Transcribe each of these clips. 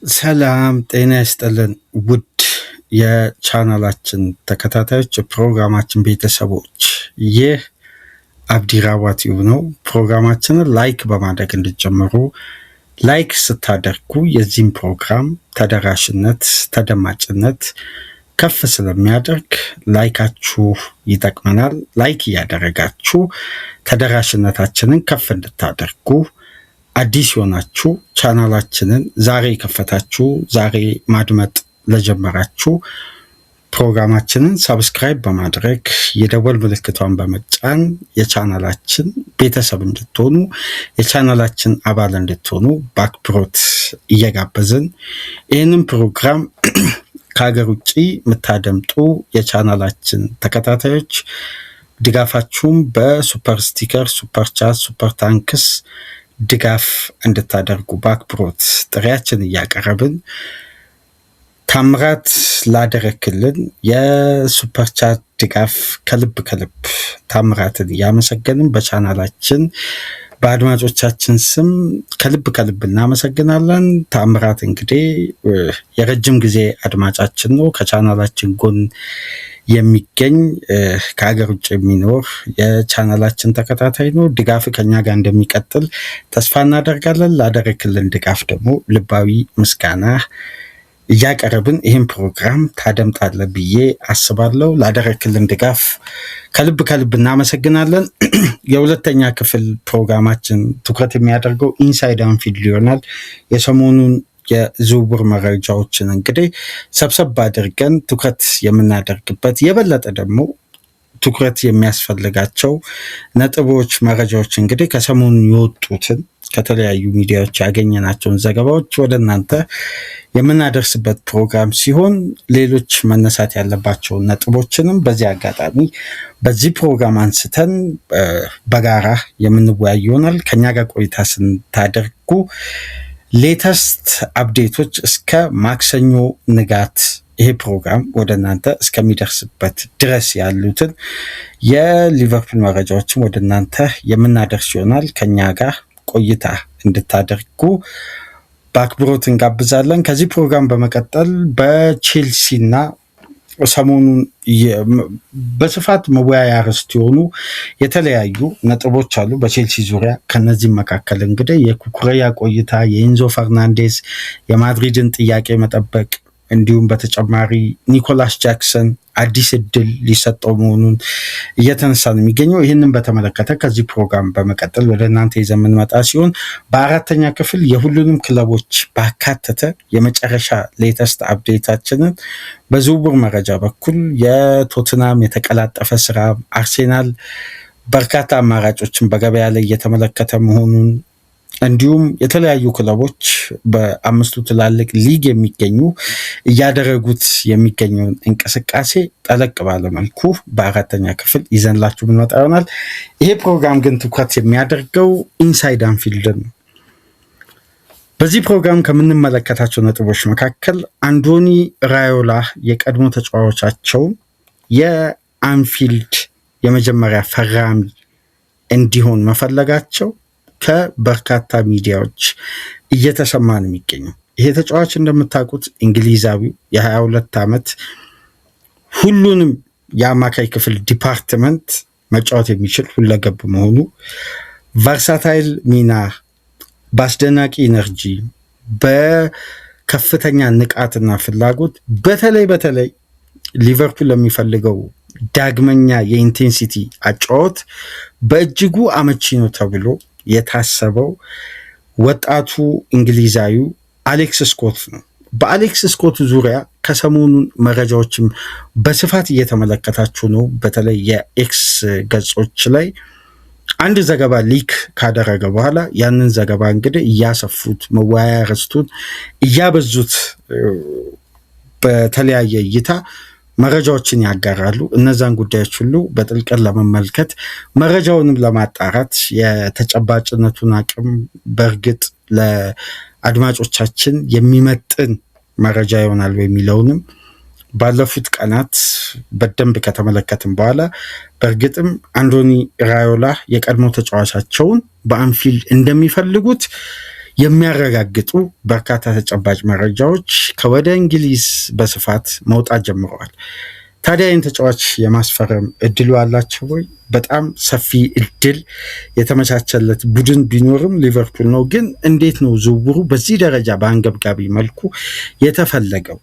ሰላም ጤና ይስጥልን ውድ የቻናላችን ተከታታዮች የፕሮግራማችን ቤተሰቦች ይህ አብዲራዋ ቲዩብ ነው። ፕሮግራማችንን ላይክ በማድረግ እንድትጀምሩ ላይክ ስታደርጉ የዚህም ፕሮግራም ተደራሽነት ተደማጭነት ከፍ ስለሚያደርግ ላይካችሁ ይጠቅመናል። ላይክ እያደረጋችሁ ተደራሽነታችንን ከፍ እንድታደርጉ አዲስ የሆናችሁ ቻናላችንን ዛሬ የከፈታችሁ ዛሬ ማድመጥ ለጀመራችሁ ፕሮግራማችንን ሰብስክራይብ በማድረግ የደወል ምልክቷን በመጫን የቻናላችን ቤተሰብ እንድትሆኑ የቻናላችን አባል እንድትሆኑ በአክብሮት እየጋበዝን ይህንን ፕሮግራም ከሀገር ውጭ የምታደምጡ የቻናላችን ተከታታዮች ድጋፋችሁም በሱፐር ስቲከር፣ ሱፐር ቻት፣ ሱፐር ታንክስ ድጋፍ እንድታደርጉ በአክብሮት ጥሪያችን እያቀረብን ታምራት ላደረክልን የሱፐር ቻት ድጋፍ ከልብ ታምራትን እያመሰገንን በቻናላችን በአድማጮቻችን ስም ከልብ እናመሰግናለን። ታምራት እንግዲህ የረጅም ጊዜ አድማጫችን ነው። ከቻናላችን ጎን የሚገኝ ከሀገር ውጭ የሚኖር የቻናላችን ተከታታይ ነው። ድጋፍ ከኛ ጋር እንደሚቀጥል ተስፋ እናደርጋለን። ላደረክልን ድጋፍ ደግሞ ልባዊ ምስጋና እያቀረብን ይህን ፕሮግራም ታደምጣለህ ብዬ አስባለሁ። ላደረክልን ድጋፍ ከልብ እናመሰግናለን። የሁለተኛ ክፍል ፕሮግራማችን ትኩረት የሚያደርገው ኢንሳይድ አንፊልድ ይሆናል። የሰሞኑን የዝውውር መረጃዎችን እንግዲህ ሰብሰብ አድርገን ትኩረት የምናደርግበት የበለጠ ደግሞ ትኩረት የሚያስፈልጋቸው ነጥቦች፣ መረጃዎች እንግዲህ ከሰሞኑ የወጡትን ከተለያዩ ሚዲያዎች ያገኘናቸውን ዘገባዎች ወደ እናንተ የምናደርስበት ፕሮግራም ሲሆን ሌሎች መነሳት ያለባቸውን ነጥቦችንም በዚህ አጋጣሚ በዚህ ፕሮግራም አንስተን በጋራ የምንወያይ ይሆናል። ከኛ ጋር ቆይታ ስታደርጉ ሌተስት አፕዴቶች እስከ ማክሰኞ ንጋት ይሄ ፕሮግራም ወደ እናንተ እስከሚደርስበት ድረስ ያሉትን የሊቨርፑል መረጃዎችን ወደ እናንተ የምናደርስ ይሆናል። ከኛ ጋር ቆይታ እንድታደርጉ በአክብሮት እንጋብዛለን። ከዚህ ፕሮግራም በመቀጠል በቼልሲና ሰሞኑን በስፋት መወያያ ርዕስ የሆኑ የተለያዩ ነጥቦች አሉ በቼልሲ ዙሪያ። ከነዚህም መካከል እንግዲህ የኩኩሬያ ቆይታ፣ የኢንዞ ፈርናንዴዝ የማድሪድን ጥያቄ መጠበቅ፣ እንዲሁም በተጨማሪ ኒኮላስ ጃክሰን አዲስ እድል ሊሰጠው መሆኑን እየተነሳ ነው የሚገኘው። ይህንን በተመለከተ ከዚህ ፕሮግራም በመቀጠል ወደ እናንተ ይዘን የምንመጣ ሲሆን በአራተኛ ክፍል የሁሉንም ክለቦች ባካተተ የመጨረሻ ሌተስት አፕዴታችንን በዝውውር መረጃ በኩል የቶትናም የተቀላጠፈ ስራ፣ አርሴናል በርካታ አማራጮችን በገበያ ላይ እየተመለከተ መሆኑን እንዲሁም የተለያዩ ክለቦች በአምስቱ ትላልቅ ሊግ የሚገኙ እያደረጉት የሚገኘውን እንቅስቃሴ ጠለቅ ባለመልኩ በአራተኛ ክፍል ይዘንላችሁ ምንመጣ ይሆናል። ይሄ ፕሮግራም ግን ትኩረት የሚያደርገው ኢንሳይድ አንፊልድ ነው። በዚህ ፕሮግራም ከምንመለከታቸው ነጥቦች መካከል አንቶኒ ራዮላ የቀድሞ ተጫዋቾቻቸውን የአንፊልድ የመጀመሪያ ፈራሚ እንዲሆን መፈለጋቸው ከበርካታ ሚዲያዎች እየተሰማ ነው የሚገኘው። ይሄ ተጫዋች እንደምታውቁት እንግሊዛዊው የ22 ዓመት ሁሉንም የአማካይ ክፍል ዲፓርትመንት መጫወት የሚችል ሁለገብ መሆኑ፣ ቨርሳታይል ሚና፣ በአስደናቂ ኢነርጂ፣ በከፍተኛ ንቃትና ፍላጎት በተለይ ሊቨርፑል ለሚፈልገው ዳግመኛ የኢንቴንሲቲ አጫወት በእጅጉ አመቺ ነው ተብሎ የታሰበው ወጣቱ እንግሊዛዊው አሌክስ ስኮት ነው። በአሌክስ ስኮት ዙሪያ ከሰሞኑን መረጃዎችም በስፋት እየተመለከታችሁ ነው። በተለይ የኤክስ ገጾች ላይ አንድ ዘገባ ሊክ ካደረገ በኋላ ያንን ዘገባ እንግዲህ እያሰፉት መወያያ ርዕሱን እያበዙት በተለያየ እይታ መረጃዎችን ያጋራሉ። እነዛን ጉዳዮች ሁሉ በጥልቀት ለመመልከት መረጃውንም ለማጣራት የተጨባጭነቱን አቅም በእርግጥ ለአድማጮቻችን የሚመጥን መረጃ ይሆናል የሚለውንም ባለፉት ቀናት በደንብ ከተመለከትን በኋላ በእርግጥም አንቶኒ ራዮላ የቀድሞ ተጫዋቻቸውን በአንፊልድ እንደሚፈልጉት የሚያረጋግጡ በርካታ ተጨባጭ መረጃዎች ከወደ እንግሊዝ በስፋት መውጣት ጀምረዋል። ታዲያ ይህን ተጫዋች የማስፈረም እድሉ አላቸው ወይ? በጣም ሰፊ እድል የተመቻቸለት ቡድን ቢኖርም ሊቨርፑል ነው። ግን እንዴት ነው ዝውውሩ በዚህ ደረጃ በአንገብጋቢ መልኩ የተፈለገው?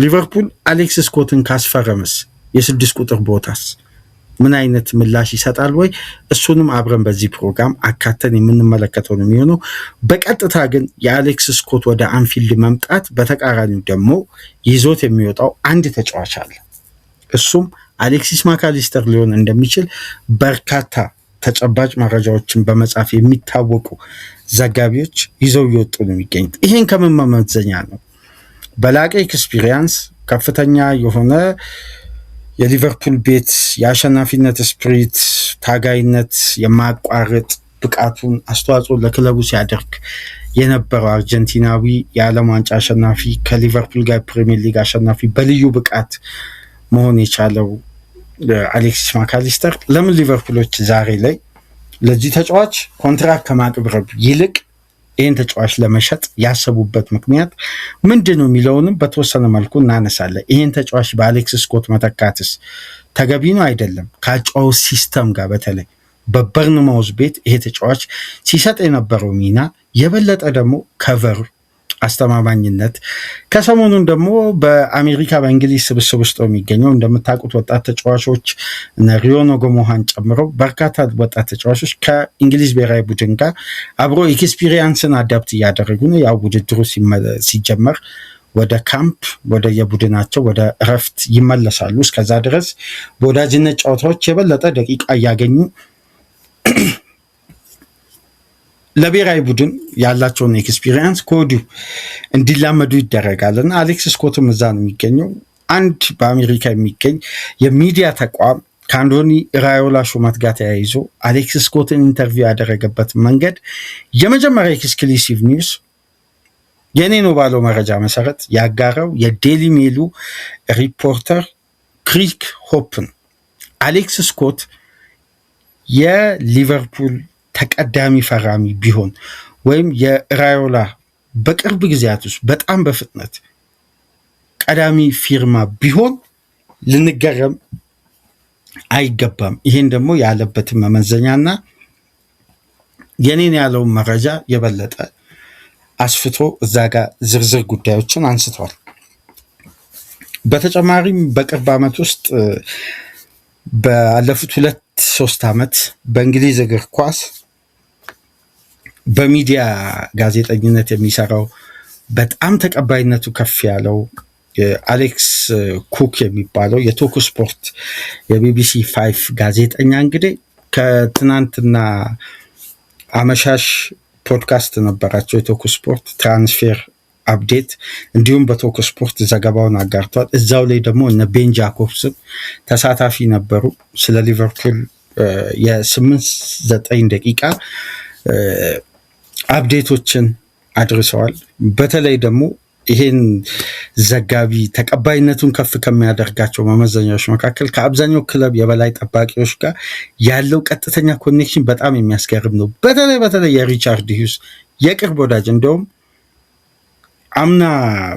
ሊቨርፑል አሌክስ ስኮትን ካስፈረመስ የ6 ቁጥር ቦታስ ምን አይነት ምላሽ ይሰጣል ወይ? እሱንም አብረን በዚህ ፕሮግራም አካተን የምንመለከተው ነው የሚሆነው። በቀጥታ ግን የአሌክስ ስኮት ወደ አንፊልድ መምጣት በተቃራኒው ደግሞ ይዞት የሚወጣው አንድ ተጫዋች አለ። እሱም አሌክሲስ ማካሊስተር ሊሆን እንደሚችል በርካታ ተጨባጭ መረጃዎችን በመጻፍ የሚታወቁ ዘጋቢዎች ይዘው እየወጡ ነው የሚገኙት። ይሄን ከምን መመዘኛ ነው? በላቀ ኤክስፒሪየንስ ከፍተኛ የሆነ የሊቨርፑል ቤት የአሸናፊነት ስፕሪት፣ ታጋይነት፣ የማያቋርጥ ብቃቱን አስተዋጽኦ ለክለቡ ሲያደርግ የነበረው አርጀንቲናዊ የዓለም ዋንጫ አሸናፊ ከሊቨርፑል ጋር ፕሪሚየር ሊግ አሸናፊ በልዩ ብቃት መሆን የቻለው አሌክሲስ ማካሊስተር ለምን ሊቨርፑሎች ዛሬ ላይ ለዚህ ተጫዋች ኮንትራክት ከማቅረብ ይልቅ ይህን ተጫዋች ለመሸጥ ያሰቡበት ምክንያት ምንድን ነው የሚለውንም በተወሰነ መልኩ እናነሳለን። ይህን ተጫዋች በአሌክስ ስኮት መተካትስ ተገቢ ነው አይደለም? ከአጨዋወት ሲስተም ጋር በተለይ በበርንማውዝ ቤት ይሄ ተጫዋች ሲሰጥ የነበረው ሚና የበለጠ ደግሞ ከቨር አስተማማኝነት ከሰሞኑን ደግሞ በአሜሪካ በእንግሊዝ ስብስብ ውስጥ የሚገኘው እንደምታውቁት ወጣት ተጫዋቾች ሪዮኖ ጎሞሃን ጨምረው በርካታ ወጣት ተጫዋቾች ከእንግሊዝ ብሔራዊ ቡድን ጋር አብሮ ኤክስፒሪየንስን አዳፕት እያደረጉ ነው። ያው ውድድሩ ሲጀመር ወደ ካምፕ ወደ የቡድናቸው ወደ እረፍት ይመለሳሉ። እስከዛ ድረስ በወዳጅነት ጨዋታዎች የበለጠ ደቂቃ እያገኙ ለብሔራዊ ቡድን ያላቸውን ኤክስፒሪየንስ ከወዲሁ እንዲላመዱ ይደረጋል እና አሌክስ ስኮትም እዛ ነው የሚገኘው። አንድ በአሜሪካ የሚገኝ የሚዲያ ተቋም ከአንቶኒ ራዮላ ሹመት ጋር ተያይዞ አሌክስ ስኮትን ኢንተርቪው ያደረገበት መንገድ የመጀመሪያ ኤክስክሉሲቭ ኒውስ የኔ ነው ባለው መረጃ መሰረት ያጋራው የዴሊ ሜሉ ሪፖርተር ክሪክ ሆፕን አሌክስ ስኮት የሊቨርፑል ተቀዳሚ ፈራሚ ቢሆን ወይም የራዮላ በቅርብ ጊዜያት ውስጥ በጣም በፍጥነት ቀዳሚ ፊርማ ቢሆን ልንገረም አይገባም። ይሄን ደግሞ ያለበትን መመዘኛና የኔን ያለውን መረጃ የበለጠ አስፍቶ እዛ ጋር ዝርዝር ጉዳዮችን አንስተዋል። በተጨማሪም በቅርብ ዓመት ውስጥ ባለፉት 2-3 ዓመት በእንግሊዝ እግር ኳስ በሚዲያ ጋዜጠኝነት የሚሰራው በጣም ተቀባይነቱ ከፍ ያለው አሌክስ ኩክ የሚባለው የቶክ ስፖርት የቢቢሲ 5 ጋዜጠኛ እንግዲህ ከትናንትና አመሻሽ ፖድካስት ነበራቸው የቶክ ስፖርት ትራንስፌር አፕዴት፣ እንዲሁም በቶክ ስፖርት ዘገባውን አጋርቷል። እዛው ላይ ደግሞ እነ ቤን ጃኮብስም ተሳታፊ ነበሩ። ስለ ሊቨርፑል የ8-9 ደቂቃ አፕዴቶችን አድርሰዋል። በተለይ ደግሞ ይሄን ዘጋቢ ተቀባይነቱን ከፍ ከሚያደርጋቸው መመዘኛዎች መካከል ከአብዛኛው ክለብ የበላይ ጠባቂዎች ጋር ያለው ቀጥተኛ ኮኔክሽን በጣም የሚያስገርም ነው። በተለይ የሪቻርድ ሂውስ የቅርብ ወዳጅ፣ እንደውም አምና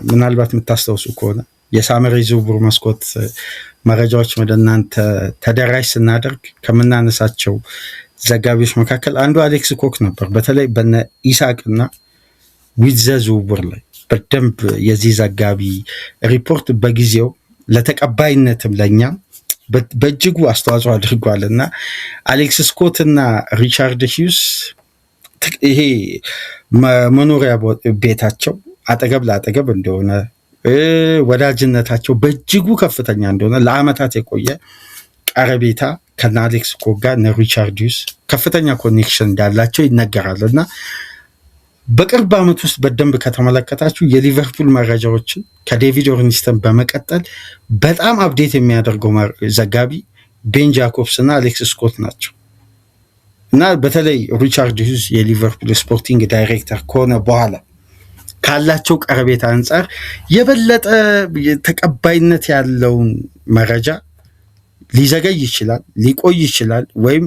ምናልባት የምታስታውሱ ከሆነ የሳመር ዝውውር መስኮት መረጃዎች ወደ እናንተ ተደራሽ ስናደርግ ከምናነሳቸው ዘጋቢዎች መካከል አንዱ አሌክስ ኮክ ነበር። በተለይ በነ ኢሳቅና ዊትዘ ዝውውር ላይ በደንብ የዚህ ዘጋቢ ሪፖርት በጊዜው ለተቀባይነትም ለእኛም በእጅጉ አስተዋጽኦ አድርጓል እና አሌክስ ስኮት እና ሪቻርድ ሂውስ ይሄ መኖሪያ ቤታቸው አጠገብ ለአጠገብ እንደሆነ ወዳጅነታቸው በእጅጉ ከፍተኛ እንደሆነ ለአመታት የቆየ ቀረቤታ ከና አሌክስ ኮክ ጋር እና ሪቻርድ ሂውስ ከፍተኛ ኮኔክሽን እንዳላቸው ይነገራል እና በቅርብ ዓመት ውስጥ በደንብ ከተመለከታችሁ የሊቨርፑል መረጃዎችን ከዴቪድ ኦርኒስተን በመቀጠል በጣም አፕዴት የሚያደርገው ዘጋቢ ቤን ጃኮብስ እና አሌክስ ስኮት ናቸው እና በተለይ ሪቻርድ ሂውስ የሊቨርፑል ስፖርቲንግ ዳይሬክተር ከሆነ በኋላ ካላቸው ቀረቤታ አንጻር የበለጠ ተቀባይነት ያለውን መረጃ ሊዘገይ ይችላል፣ ሊቆይ ይችላል፣ ወይም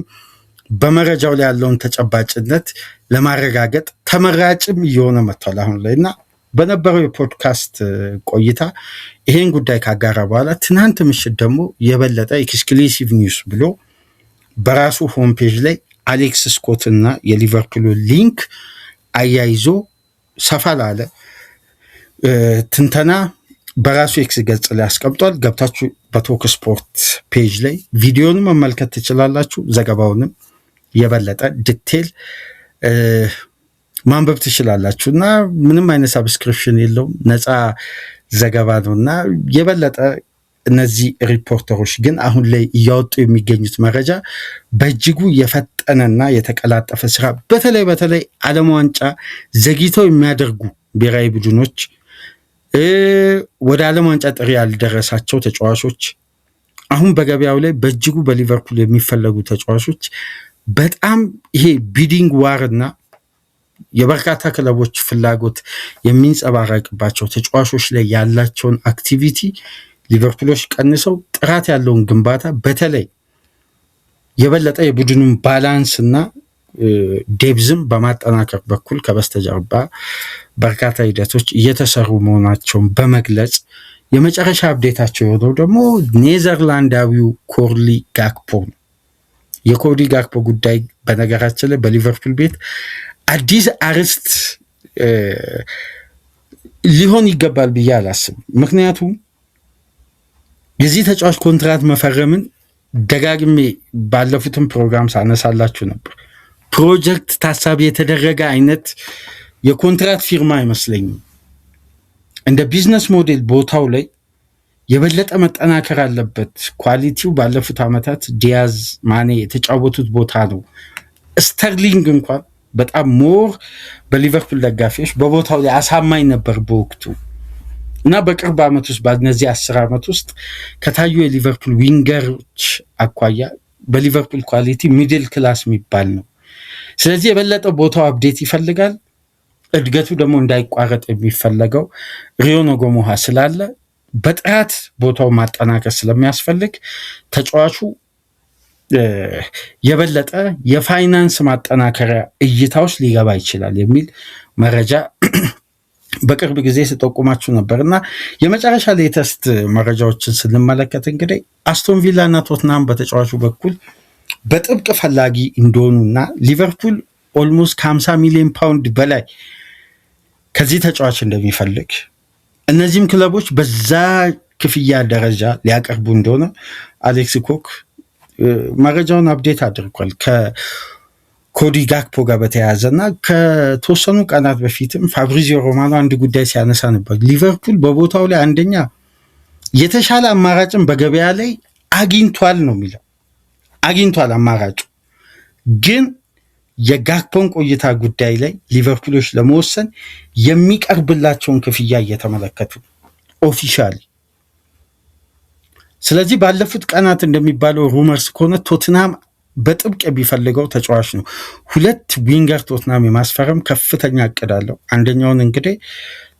በመረጃው ላይ ያለውን ተጨባጭነት ለማረጋገጥ ተመራጭም እየሆነ መጥቷል አሁን ላይ እና በነበረው የፖድካስት ቆይታ ይሄን ጉዳይ ካጋራ በኋላ ትናንት ምሽት ደግሞ የበለጠ ኤክስክሉሲቭ ኒውስ ብሎ በራሱ ሆም ፔጅ ላይ አሌክስ ስኮት እና የሊቨርፑል ሊንክ አያይዞ ሰፋ ላለ ትንተና በራሱ ኤክስ ገጽ ላይ አስቀምጧል። ገብታችሁ በቶክ ስፖርት ፔጅ ላይ ቪዲዮን መመልከት ትችላላችሁ። ዘገባውንም የበለጠ ዲቴል ማንበብ ትችላላችሁ እና ምንም አይነት ሰብስክሪፕሽን የለውም፣ ነፃ ዘገባ ነው እና የበለጠ እነዚህ ሪፖርተሮች ግን አሁን ላይ እያወጡ የሚገኙት መረጃ በእጅጉ የፈጠነና የተቀላጠፈ ስራ በተለይ ዓለም ዋንጫ ዘግይተው የሚያደርጉ ብሔራዊ ቡድኖች ወደ ዓለም ዋንጫ ጥሪ ያልደረሳቸው ተጫዋቾች አሁን በገበያው ላይ በእጅጉ በሊቨርፑል የሚፈለጉ ተጫዋቾች በጣም ይሄ ቢዲንግ ዋርና የበርካታ ክለቦች ፍላጎት የሚንጸባረቅባቸው ተጫዋቾች ላይ ያላቸውን አክቲቪቲ ሊቨርፑሎች ቀንሰው ጥራት ያለውን ግንባታ በተለይ የበለጠ የቡድኑን ባላንስ እና ዴብዝም በማጠናከር በኩል ከበስተጀርባ በርካታ ሂደቶች እየተሰሩ መሆናቸውን በመግለጽ የመጨረሻ አፕዴታቸው የሆነው ደግሞ ኔዘርላንዳዊው ኮርሊ ጋክፖ ነው። የኮዲ ጋክፖ ጉዳይ በነገራችን ላይ በሊቨርፑል ቤት አዲስ አርዕስት ሊሆን ይገባል ብዬ አላስብም። ምክንያቱም የዚህ ተጫዋች ኮንትራት መፈረምን ደጋግሜ ባለፉትም ፕሮግራም ሳነሳላችሁ ነበር። ፕሮጀክት ታሳቢ የተደረገ አይነት የኮንትራት ፊርማ አይመስለኝም። እንደ ቢዝነስ ሞዴል ቦታው ላይ የበለጠ መጠናከር አለበት። ኳሊቲው ባለፉት ዓመታት ዲያዝ፣ ማኔ የተጫወቱት ቦታ ነው። ስተርሊንግ እንኳን በጣም ሞር በሊቨርፑል ደጋፊዎች በቦታው ላይ አሳማኝ ነበር በወቅቱ እና በቅርብ ዓመት ውስጥ በእነዚህ 10 ዓመት ውስጥ ከታዩ የሊቨርፑል ዊንገሮች አኳያ በሊቨርፑል ኳሊቲ ሚድል ክላስ የሚባል ነው። ስለዚህ የበለጠ ቦታው አፕዴት ይፈልጋል። እድገቱ ደግሞ እንዳይቋረጥ የሚፈለገው ሪዮ ነጎሞሃ ስላለ በጥራት ቦታው ማጠናከር ስለሚያስፈልግ ተጫዋቹ የበለጠ የፋይናንስ ማጠናከሪያ እይታ ውስጥ ሊገባ ይችላል የሚል መረጃ በቅርብ ጊዜ ስጠቁማችሁ ነበር እና የመጨረሻ ሌተስት መረጃዎችን ስንመለከት እንግዲህ አስቶን ቪላ እና ቶትናም በተጫዋቹ በኩል በጥብቅ ፈላጊ እንደሆኑና ሊቨርፑል ኦልሞስት ከ50 ሚሊዮን ፓውንድ በላይ ከዚህ ተጫዋች እንደሚፈልግ እነዚህም ክለቦች በዛ ክፍያ ደረጃ ሊያቀርቡ እንደሆነ አሌክስ ኮክ መረጃውን አፕዴት አድርጓል። ከኮዲ ጋክፖ ጋር በተያያዘ እና ከተወሰኑ ቀናት በፊትም ፋብሪዚዮ ሮማኖ አንድ ጉዳይ ሲያነሳ ነበር። ሊቨርፑል በቦታው ላይ አንደኛ የተሻለ አማራጭን በገበያ ላይ አግኝቷል ነው የሚለው። አግኝቷል አማራጩ ግን የጋክፖን ቆይታ ጉዳይ ላይ ሊቨርፑሎች ለመወሰን የሚቀርብላቸውን ክፍያ እየተመለከቱ ኦፊሻሊ። ስለዚህ ባለፉት ቀናት እንደሚባለው ሩመርስ ከሆነ ቶትናም በጥብቅ የሚፈልገው ተጫዋች ነው። 2 ዊንገር ቶትናም የማስፈረም ከፍተኛ እቅድ አለው። አንደኛውን እንግዲህ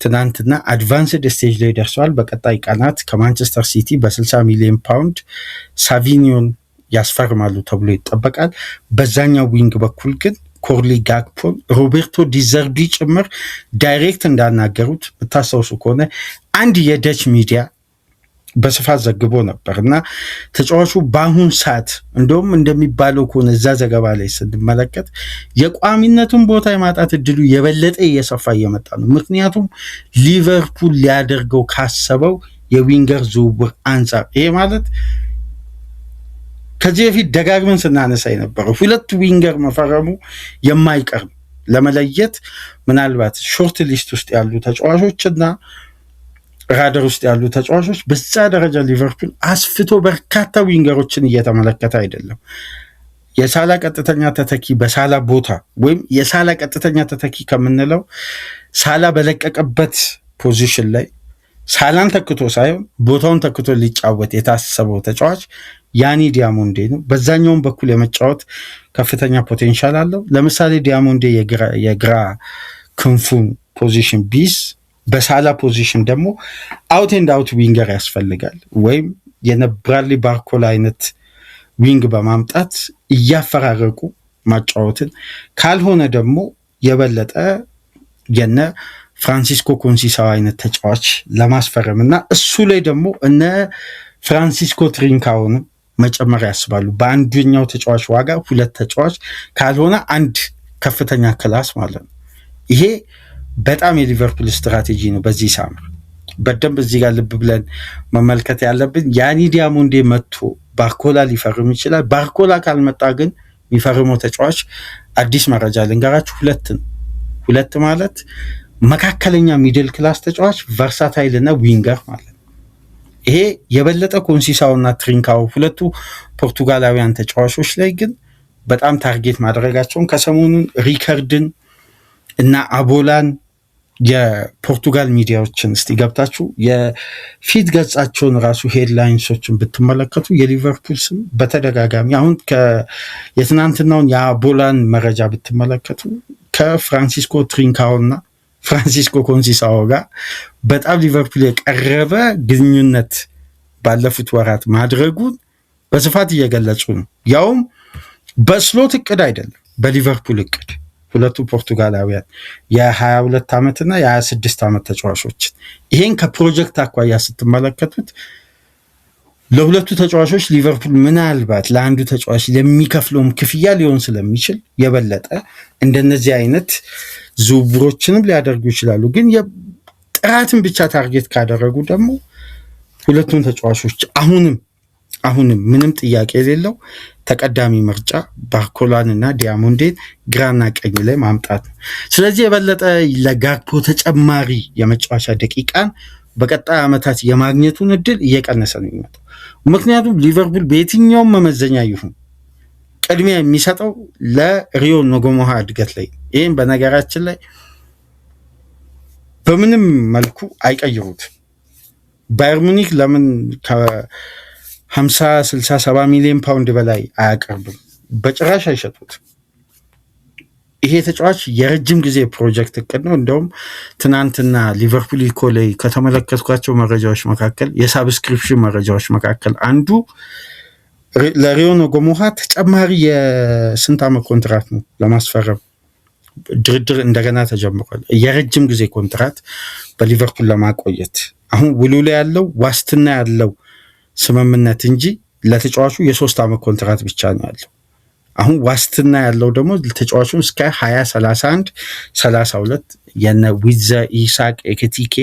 ትናንትና አድቫንስድ ስቴጅ ላይ ደርሰዋል። በቀጣይ ቀናት ከማንቸስተር ሲቲ በ60 ሚሊዮን ፓውንድ ሳቪኒዮን ያስፈርማሉ ተብሎ ይጠበቃል። በዛኛው ዊንግ በኩል ግን ኮርሊ ጋክፖን ሮቤርቶ ዲዘርቢ ጭምር ዳይሬክት እንዳናገሩት ብታስታውሱ ከሆነ አንድ የደች ሚዲያ በስፋት ዘግቦ ነበር እና ተጫዋቹ በአሁን ሰዓት እንደውም እንደሚባለው ከሆነ እዛ ዘገባ ላይ ስንመለከት የቋሚነቱን ቦታ የማጣት እድሉ የበለጠ እየሰፋ እየመጣ ነው። ምክንያቱም ሊቨርፑል ሊያደርገው ካሰበው የዊንገር ዝውውር አንጻር ይሄ ማለት ከዚህ በፊት ደጋግመን ስናነሳ የነበረው 2 ዊንገር መፈረሙ የማይቀር ለመለየት ምናልባት ሾርት ሊስት ውስጥ ያሉ ተጫዋቾችና ራደር ውስጥ ያሉ ተጫዋቾች በዛ ደረጃ ሊቨርፑል አስፍቶ በርካታ ዊንገሮችን እየተመለከተ አይደለም። የሳላ ቀጥተኛ ተተኪ በሳላ ቦታ ወይም የሳላ ቀጥተኛ ተተኪ ከምንለው ሳላ በለቀቀበት ፖዚሽን ላይ ሳላን ተክቶ ሳይሆን ቦታውን ተክቶ ሊጫወት የታሰበው ተጫዋች ያኒ ዲያሞንዴ ነው። በዛኛውን በኩል የመጫወት ከፍተኛ ፖቴንሻል አለው። ለምሳሌ ዲያሞንዴ የግራ ክንፉን ፖዚሽን ቢስ በሳላ ፖዚሽን ደግሞ አውት ኤንድ አውት ዊንገር ያስፈልጋል። ወይም የብራድሊ ባርኮላ አይነት ዊንግ በማምጣት እያፈራረቁ ማጫወትን ካልሆነ ደግሞ የበለጠ የነ ፍራንሲስኮ ኮንሲሳው አይነት ተጫዋች ለማስፈረም እና እሱ ላይ ደግሞ እነ ፍራንሲስኮ ትሪንካውንም መጨመር ያስባሉ። በአንደኛው ተጫዋች ዋጋ 2 ተጫዋች ካልሆነ አንድ ከፍተኛ ክላስ ማለት ነው። ይሄ በጣም የሊቨርፑል ስትራቴጂ ነው። በዚህ ሳምር በደንብ እዚህ ጋር ልብ ብለን መመልከት ያለብን ያኒ ዲያሞንዴ መጥቶ ባርኮላ ሊፈርም ይችላል። ባርኮላ ካልመጣ ግን የሚፈርመው ተጫዋች አዲስ መረጃ ልንገራችሁ 2 ማለት መካከለኛ ሚድል ክላስ ተጫዋች ቨርሳታይል እና ዊንገር ማለት ነው። ይሄ የበለጠ ኮንሲሳውና ትሪንካው 2 ፖርቱጋላውያን ተጫዋቾች ላይ ግን በጣም ታርጌት ማድረጋቸውን ከሰሞኑን ሪከርድን እና አቦላን የፖርቱጋል ሚዲያዎችን እስቲ ገብታችሁ የፊት ገጻቸውን ራሱ ሄድላይንሶችን ብትመለከቱ የሊቨርፑል ስም በተደጋጋሚ አሁን የትናንትናውን የአቦላን መረጃ ብትመለከቱ ከፍራንሲስኮ ትሪንካውና ፍራንሲስኮ ኮንሲሳኦ ጋር በጣም ሊቨርፑል የቀረበ ግንኙነት ባለፉት ወራት ማድረጉን በስፋት እየገለጹ ነው። ያውም በስሎት እቅድ አይደለም፣ በሊቨርፑል እቅድ 2 ፖርቱጋላውያን የ22 ዓመትና የ26 ዓመት ተጫዋቾችን ይሄን ከፕሮጀክት አኳያ ስትመለከቱት ለሁለቱ ተጫዋቾች ሊቨርፑል ምናልባት ለአንዱ ተጫዋች ለሚከፍለውም ክፍያ ሊሆን ስለሚችል የበለጠ እንደነዚህ አይነት ዝውውሮችንም ሊያደርጉ ይችላሉ። ግን ጥራትን ብቻ ታርጌት ካደረጉ ደግሞ ሁለቱን ተጫዋቾች አሁንም ምንም ጥያቄ የሌለው ተቀዳሚ ምርጫ ባርኮላን እና ዲያሞንዴን ግራና ቀኝ ላይ ማምጣት ነው። ስለዚህ የበለጠ ለጋክፖ ተጨማሪ የመጫወቻ ደቂቃን በቀጣይ ዓመታት የማግኘቱን እድል እየቀነሰ ነው የሚመጣው። ምክንያቱም ሊቨርፑል በየትኛውም መመዘኛ ይሁን ቅድሚያ የሚሰጠው ለሪዮ ኖጎሞሃ እድገት ላይ። ይህም በነገራችን ላይ በምንም መልኩ አይቀይሩት። ባየር ሙኒክ ለምን ከ50 60 70 ሚሊዮን ፓውንድ በላይ አያቀርብም? በጭራሽ አይሸጡት። ይሄ ተጫዋች የረጅም ጊዜ ፕሮጀክት እቅድ ነው። እንደውም ትናንትና ሊቨርፑል ኢኮ ላይ ከተመለከትኳቸው መረጃዎች መካከል የሳብስክሪፕሽን መረጃዎች መካከል አንዱ ለሪዮ ኖጎሞሃ ተጨማሪ የስንት ዓመት ኮንትራት ነው ለማስፈረም ድርድር እንደገና ተጀምሯል። የረጅም ጊዜ ኮንትራት በሊቨርፑል ለማቆየት አሁን ውሉ ላይ ያለው ዋስትና ያለው ስምምነት እንጂ ለተጫዋቹ የ3 ዓመት ኮንትራት ብቻ ነው ያለው። አሁን ዋስትና ያለው ደግሞ ተጫዋቹን እስከ 2031 32 የነ ዊዘ ኢሳቅ ኤኬቲኬ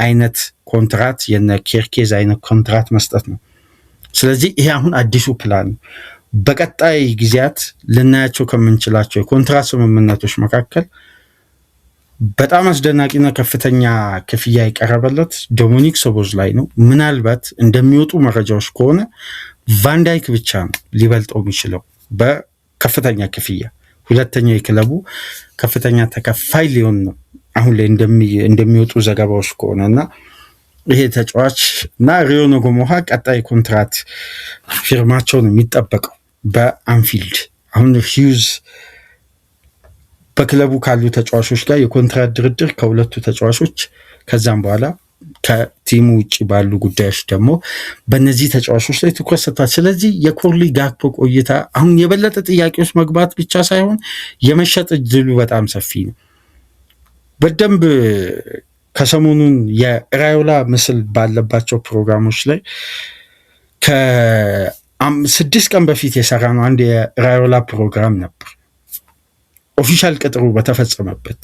አይነት ኮንትራት የነ ኬርኬዝ አይነት ኮንትራት መስጠት ነው። ስለዚህ ይሄ አሁን አዲሱ ፕላን ነው። በቀጣይ ጊዜያት ልናያቸው ከምንችላቸው የኮንትራት ስምምነቶች መካከል በጣም አስደናቂና ከፍተኛ ክፍያ የቀረበለት ዶሚኒክ ሶቦስላይ ነው። ምናልባት እንደሚወጡ መረጃዎች ከሆነ ቫንዳይክ ብቻ ነው ሊበልጠው የሚችለው በከፍተኛ ክፍያ። ሁለተኛው የክለቡ ከፍተኛ ተከፋይ ሊሆን ነው አሁን ላይ እንደሚወጡ ዘገባዎች ከሆነ እና ይሄ ተጫዋች እና ሪዮ ኖጎሞሃ ቀጣይ ኮንትራት ፊርማቸው ነው የሚጠበቀው በአንፊልድ። አሁን ሂውዝ በክለቡ ካሉ ተጫዋቾች ጋር የኮንትራት ድርድር ከሁለቱ ተጫዋቾች ከዛም በኋላ ከቲሙ ውጭ ባሉ ጉዳዮች ደግሞ በእነዚህ ተጫዋቾች ላይ ትኩረት ሰጥቷል። ስለዚህ የኮርሊ ጋክፖ ቆይታ አሁን የበለጠ ጥያቄዎች መግባት ብቻ ሳይሆን የመሸጥ እድሉ በጣም ሰፊ ነው። በደንብ ከሰሞኑን የራዮላ ምስል ባለባቸው ፕሮግራሞች ላይ ከ6 ቀን በፊት የሰራ ነው አንድ የራዮላ ፕሮግራም ነበር። ኦፊሻል ቅጥሩ በተፈጸመበት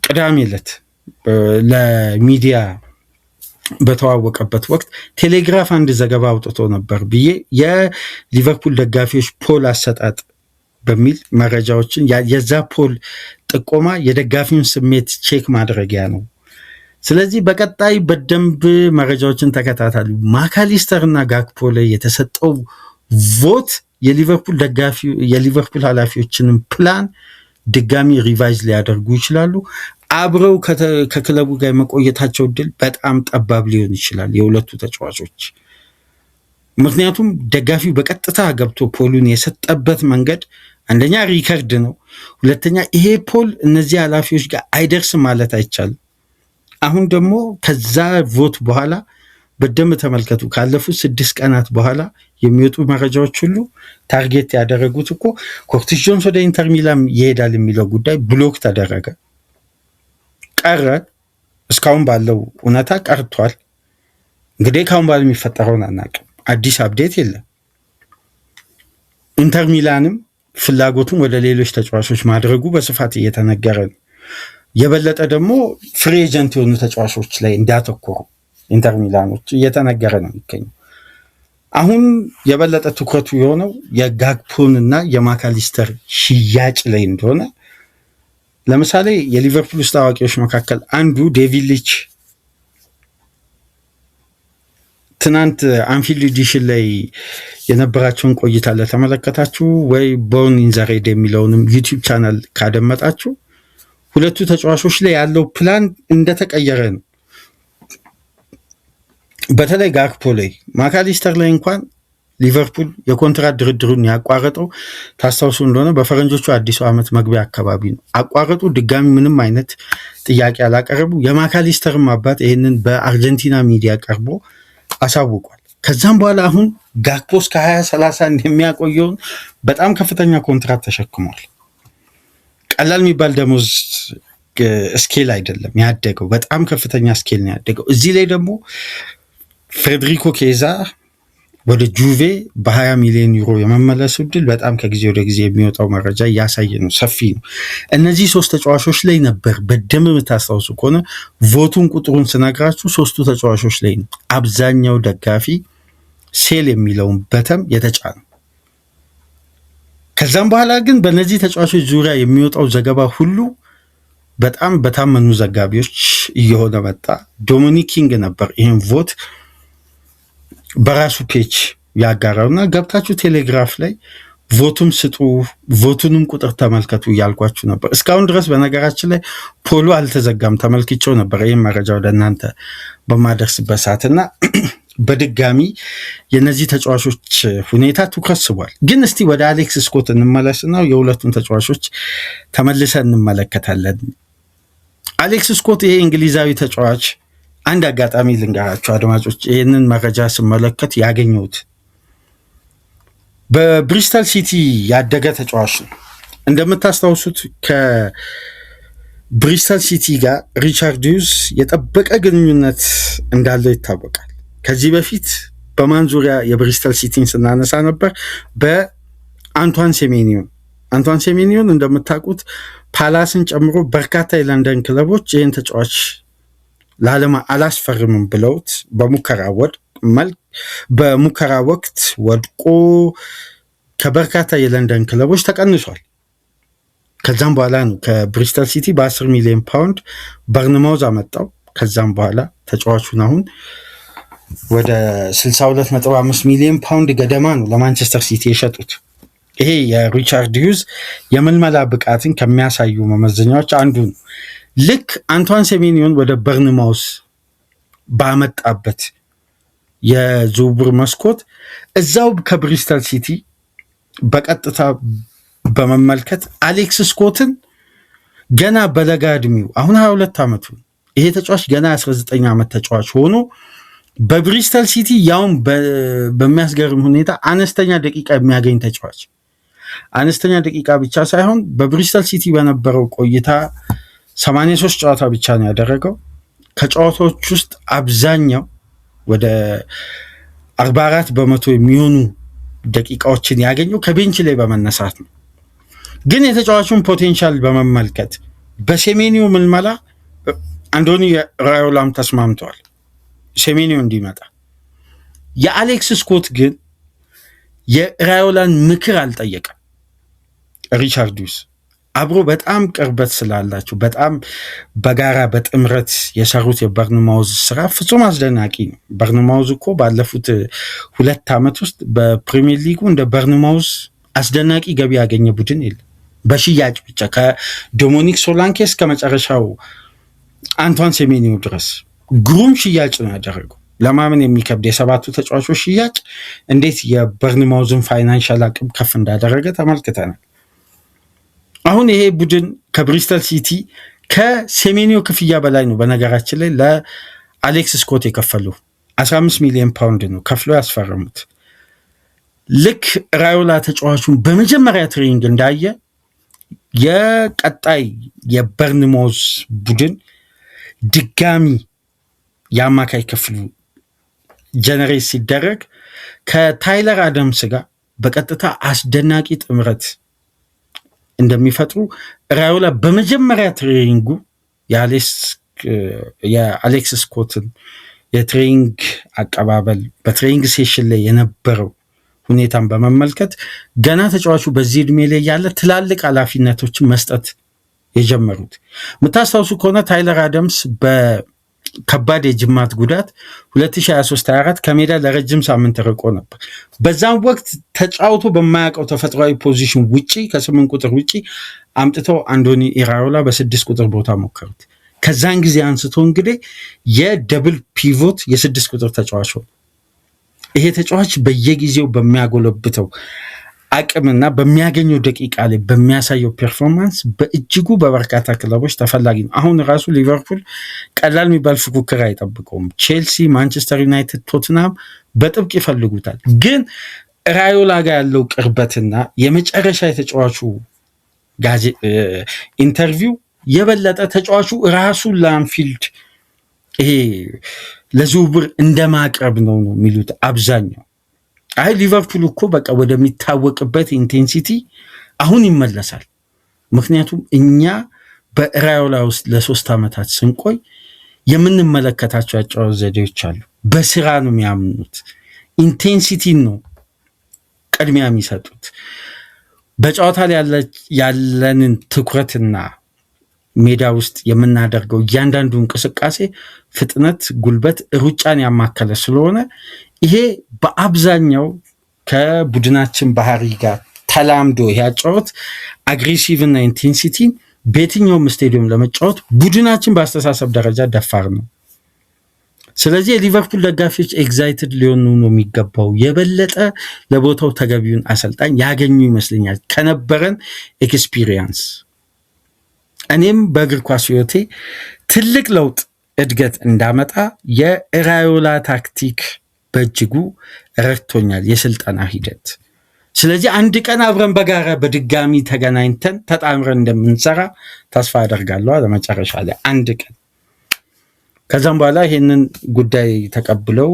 ቅዳሜ ዕለት ለሚዲያ በተዋወቀበት ወቅት ቴሌግራፍ አንድ ዘገባ አውጥቶ ነበር ብዬ የሊቨርፑል ደጋፊዎች ፖል አሰጣጥ በሚል መረጃዎችን የዛ ፖል ጥቆማ የደጋፊውን ስሜት ቼክ ማድረጊያ ነው። ስለዚህ በቀጣይ በደንብ መረጃዎችን ተከታተሉ። ማካሊስተር እና ጋክፖ ላይ የተሰጠው ቮት የሊቨርፑል ኃላፊዎችንም ፕላን ድጋሚ ሪቫይዝ ሊያደርጉ ይችላሉ። አብረው ከክለቡ ጋር የመቆየታቸው እድል በጣም ጠባብ ሊሆን ይችላል የሁለቱ ተጫዋቾች። ምክንያቱም ደጋፊው በቀጥታ ገብቶ ፖሉን የሰጠበት መንገድ አንደኛ ሪከርድ ነው፣ ሁለተኛ ይሄ ፖል እነዚህ ኃላፊዎች ጋር አይደርስም ማለት አይቻልም። አሁን ደግሞ ከዛ ቮት በኋላ በደንብ ተመልከቱ። ካለፉት 6 ቀናት በኋላ የሚወጡ መረጃዎች ሁሉ ታርጌት ያደረጉት እኮ ኮርቲስ ጆንስ ወደ ኢንተር ሚላን ይሄዳል የሚለው ጉዳይ ብሎክ ተደረገ፣ ቀረ። እስካሁን ባለው እውነታ ቀርቷል። እንግዲህ ካሁን በኋላ የሚፈጠረውን አናውቅም። አዲስ አፕዴት የለም። ኢንተር ሚላንም ፍላጎቱን ወደ ሌሎች ተጫዋቾች ማድረጉ በስፋት እየተነገረ ነው። የበለጠ ደግሞ ፍሪ ኤጀንት የሆኑ ተጫዋቾች ላይ እንዲያተኮሩ ኢንተር ሚላኖች እየተነገረ ነው የሚገኘው። አሁን የበለጠ ትኩረቱ የሆነው የጋክፖን እና የማካሊስተር ሽያጭ ላይ እንደሆነ ለምሳሌ የሊቨርፑል ውስጥ አዋቂዎች መካከል አንዱ ዴቪድ ሊች ትናንት አንፊልድ ኤዲሽን ላይ የነበራቸውን ቆይታ ለተመለከታችሁ ወይ ቦርን ኢን ዘ ሬድ የሚለውንም ዩቲዩብ ቻናል ካደመጣችሁ ሁለቱ ተጫዋቾች ላይ ያለው ፕላን እንደተቀየረ ነው። በተለይ ጋክፖ ላይ፣ ማካሊስተር ላይ እንኳን ሊቨርፑል የኮንትራት ድርድሩን ያቋረጠው ታስታውሱ እንደሆነ በፈረንጆቹ አዲሱ ዓመት መግቢያ አካባቢ ነው። አቋረጡ። ድጋሚ ምንም አይነት ጥያቄ አላቀረቡ። የማካሊስተርም አባት ይህንን በአርጀንቲና ሚዲያ ቀርቦ አሳውቋል። ከዛም በኋላ አሁን ጋክፖ እስከ 2030 እንደሚያቆየውን በጣም ከፍተኛ ኮንትራት ተሸክሟል። ቀላል የሚባል ደሞዝ ስኬል አይደለም ያደገው፣ በጣም ከፍተኛ ስኬል ነው ያደገው። እዚህ ላይ ደግሞ ፍሬድሪኮ ኬዛ ወደ ጁቬ በ20 ሚሊዮን ዩሮ የመመለሱ እድል በጣም ከጊዜ ወደ ጊዜ የሚወጣው መረጃ እያሳየ ነው፣ ሰፊ ነው። እነዚህ 3 ተጫዋቾች ላይ ነበር በደንብ የምታስታውሱ ከሆነ ቮቱን ቁጥሩን ስነግራችሁ 3ቱ ተጫዋቾች ላይ ነው አብዛኛው ደጋፊ ሴል የሚለውን በተም የተጫነው። ከዛም በኋላ ግን በእነዚህ ተጫዋቾች ዙሪያ የሚወጣው ዘገባ ሁሉ በጣም በታመኑ ዘጋቢዎች እየሆነ መጣ። ዶሚኒክ ኪንግ ነበር ይህን ቮት በራሱ ፔጅ ያጋራውና ገብታችሁ ቴሌግራፍ ላይ ቮቱም ስጡ፣ ቮቱንም ቁጥር ተመልከቱ እያልኳችሁ ነበር። እስካሁን ድረስ በነገራችን ላይ ፖሉ አልተዘጋም፣ ተመልክቼው ነበር ይህን መረጃ ወደ እናንተ በማደርስበት ሰዓትና በድጋሚ የነዚህ ተጫዋቾች ሁኔታ ትኩረት ስቧል። ግን እስቲ ወደ አሌክስ ስኮት እንመለስና የሁለቱን ተጫዋቾች ተመልሰን እንመለከታለን። አሌክስ ስኮት ይሄ እንግሊዛዊ ተጫዋች አንድ አጋጣሚ ልንገራቸው አድማጮች፣ ይህንን መረጃ ስመለከት ያገኘሁት በብሪስተል ሲቲ ያደገ ተጫዋች ነው። እንደምታስታውሱት ከብሪስተል ሲቲ ጋር ሪቻርድ ሂውዝ የጠበቀ ግንኙነት እንዳለው ይታወቃል። ከዚህ በፊት በማን ዙሪያ የብሪስተል ሲቲን ስናነሳ ነበር? በአንቷን ሴሜኒዮን። አንቷን ሴሜኒዮን እንደምታውቁት ፓላስን ጨምሮ በርካታ የለንደን ክለቦች ይህን ተጫዋች ለዓለም አላስፈርምም ብለውት በሙከራ ወቅት ወድቆ ከበርካታ የለንደን ክለቦች ተቀንሷል። ከዛም በኋላ ነው ከብሪስተል ሲቲ በ10 ሚሊዮን ፓውንድ በርንማውዝ አመጣው። ከዛም በኋላ ተጫዋቹን አሁን ወደ 62.5 ሚሊዮን ፓውንድ ገደማ ነው ለማንቸስተር ሲቲ የሸጡት። ይሄ የሪቻርድ ሂውዝ የምልመላ ብቃትን ከሚያሳዩ መመዘኛዎች አንዱ ነው። ልክ አንቷን ሴሜኒዮን ወደ በርንማውዝ ባመጣበት የዝውውር መስኮት እዛው ከብሪስተል ሲቲ በቀጥታ በመመልከት አሌክስ ስኮትን ገና በለጋ እድሜው አሁን 22 ዓመቱ ይሄ ተጫዋች ገና 19 ዓመት ተጫዋች ሆኖ በብሪስተል ሲቲ ያውም በሚያስገርም ሁኔታ አነስተኛ ደቂቃ የሚያገኝ ተጫዋች፣ አነስተኛ ደቂቃ ብቻ ሳይሆን በብሪስተል ሲቲ በነበረው ቆይታ 83 ጨዋታ ብቻ ነው ያደረገው። ከጨዋታዎች ውስጥ አብዛኛው ወደ 44 በመቶ የሚሆኑ ደቂቃዎችን ያገኘው ከቤንች ላይ በመነሳት ነው። ግን የተጫዋቹን ፖቴንሻል በመመልከት በሴሜኒዮ ምልመላ አንቶኒ ራዮላም ተስማምተዋል ሴሜኒዮ እንዲመጣ። የአሌክስ ስኮት ግን የራዮላን ምክር አልጠየቀም። ሪቻርድ ሂውዝ አብሮ በጣም ቅርበት ስላላቸው በጣም በጋራ በጥምረት የሰሩት የበርንማውዝ ስራ ፍጹም አስደናቂ ነው። በርንማውዝ እኮ ባለፉት 2 ዓመት ውስጥ በፕሪሚየር ሊጉ እንደ በርንማውዝ አስደናቂ ገቢ ያገኘ ቡድን የለም። በሽያጭ ብቻ ከዶሚኒክ ሶላንኬ እስከ መጨረሻው አንቷን ሴሜኒዮ ድረስ ግሩም ሽያጭ ነው ያደረገው። ለማመን የሚከብድ የ7ቱ ተጫዋቾች ሽያጭ እንዴት የበርንማውዝን ፋይናንሻል አቅም ከፍ እንዳደረገ ተመልክተናል። አሁን ይሄ ቡድን ከብሪስተል ሲቲ ከሴሜኒዮ ክፍያ በላይ ነው በነገራችን ላይ ለአሌክስ ስኮት የከፈሉ 15 ሚሊዮን ፓውንድ ነው ከፍሎ ያስፈረሙት። ልክ ራዮላ ተጫዋቹን በመጀመሪያ ትሬኒንግ እንዳየ የቀጣይ የበርንሞዝ ቡድን ድጋሚ የአማካይ ክፍሉ ጀነሬት ሲደረግ ከታይለር አደምስ ጋር በቀጥታ አስደናቂ ጥምረት እንደሚፈጥሩ ራዮላ በመጀመሪያ ትሬኒንጉ የአሌክስ ስኮትን የትሬኒንግ አቀባበል በትሬኒንግ ሴሽን ላይ የነበረው ሁኔታን በመመልከት ገና ተጫዋቹ በዚህ እድሜ ላይ ያለ ትላልቅ ኃላፊነቶችን መስጠት የጀመሩት። የምታስታውሱ ከሆነ ታይለር አደምስ በከባድ የጅማት ጉዳት 2023-24 ከሜዳ ለረጅም ሳምንት ርቆ ነበር። በዛም ወቅት ተጫውቶ በማያውቀው ተፈጥሯዊ ፖዚሽን ውጪ ከ8 ቁጥር ውጪ አምጥተው አንዶኒ ኢራዮላ በ6 ቁጥር ቦታ ሞከሩት። ከዛን ጊዜ አንስቶ እንግዲህ የደብል ፒቮት የ6 ቁጥር ተጫዋች ሆነ። ይሄ ተጫዋች በየጊዜው በሚያጎለብተው አቅምና በሚያገኘው ደቂቃ ላይ በሚያሳየው ፐርፎርማንስ በእጅጉ በበርካታ ክለቦች ተፈላጊ ነው። አሁን ራሱ ሊቨርፑል ቀላል የሚባል ፉክክር አይጠብቀውም። ቼልሲ፣ ማንቸስተር ዩናይትድ፣ ቶትናም በጥብቅ ይፈልጉታል። ግን ራዮላ ጋር ያለው ቅርበትና የመጨረሻ የተጫዋቹ ኢንተርቪው የበለጠ ተጫዋቹ ራሱን ለአንፊልድ ይሄ ለዝውውር እንደማቅረብ ነው የሚሉት አብዛኛው። አይ ሊቨርፑል እኮ በቃ ወደሚታወቅበት ኢንቴንሲቲ አሁን ይመለሳል። ምክንያቱም እኛ በራዮላ ውስጥ ለ3 ዓመታት ስንቆይ የምንመለከታቸው አጫዋች ዘዴዎች አሉ። በስራ ነው የሚያምኑት። ኢንቴንሲቲን ነው ቅድሚያ የሚሰጡት። በጨዋታ ላይ ያለንን ትኩረትና ሜዳ ውስጥ የምናደርገው እያንዳንዱ እንቅስቃሴ ፍጥነት፣ ጉልበት፣ ሩጫን ያማከለ ስለሆነ ይሄ በአብዛኛው ከቡድናችን ባህሪ ጋር ተላምዶ ያጫወት አግሬሲቭ እና ኢንቴንሲቲን በየትኛውም ስቴዲየም ለመጫወት ቡድናችን በአስተሳሰብ ደረጃ ደፋር ነው። ስለዚህ የሊቨርፑል ደጋፊዎች ኤግዛይትድ ሊሆኑ ነው የሚገባው። የበለጠ ለቦታው ተገቢውን አሰልጣኝ ያገኙ ይመስለኛል ከነበረን ኤክስፒሪየንስ። እኔም በእግር ኳስ ህይወቴ ትልቅ ለውጥ እድገት እንዳመጣ የራዮላ ታክቲክ በእጅጉ ረድቶኛል፣ የስልጠና ሂደት። ስለዚህ አንድ ቀን አብረን በጋራ በድጋሚ ተገናኝተን ተጣምረን እንደምንሰራ ተስፋ አደርጋለሁ። ለመጨረሻ ላይ አንድ ቀን ከዛም በኋላ ይሄንን ጉዳይ ተቀብለው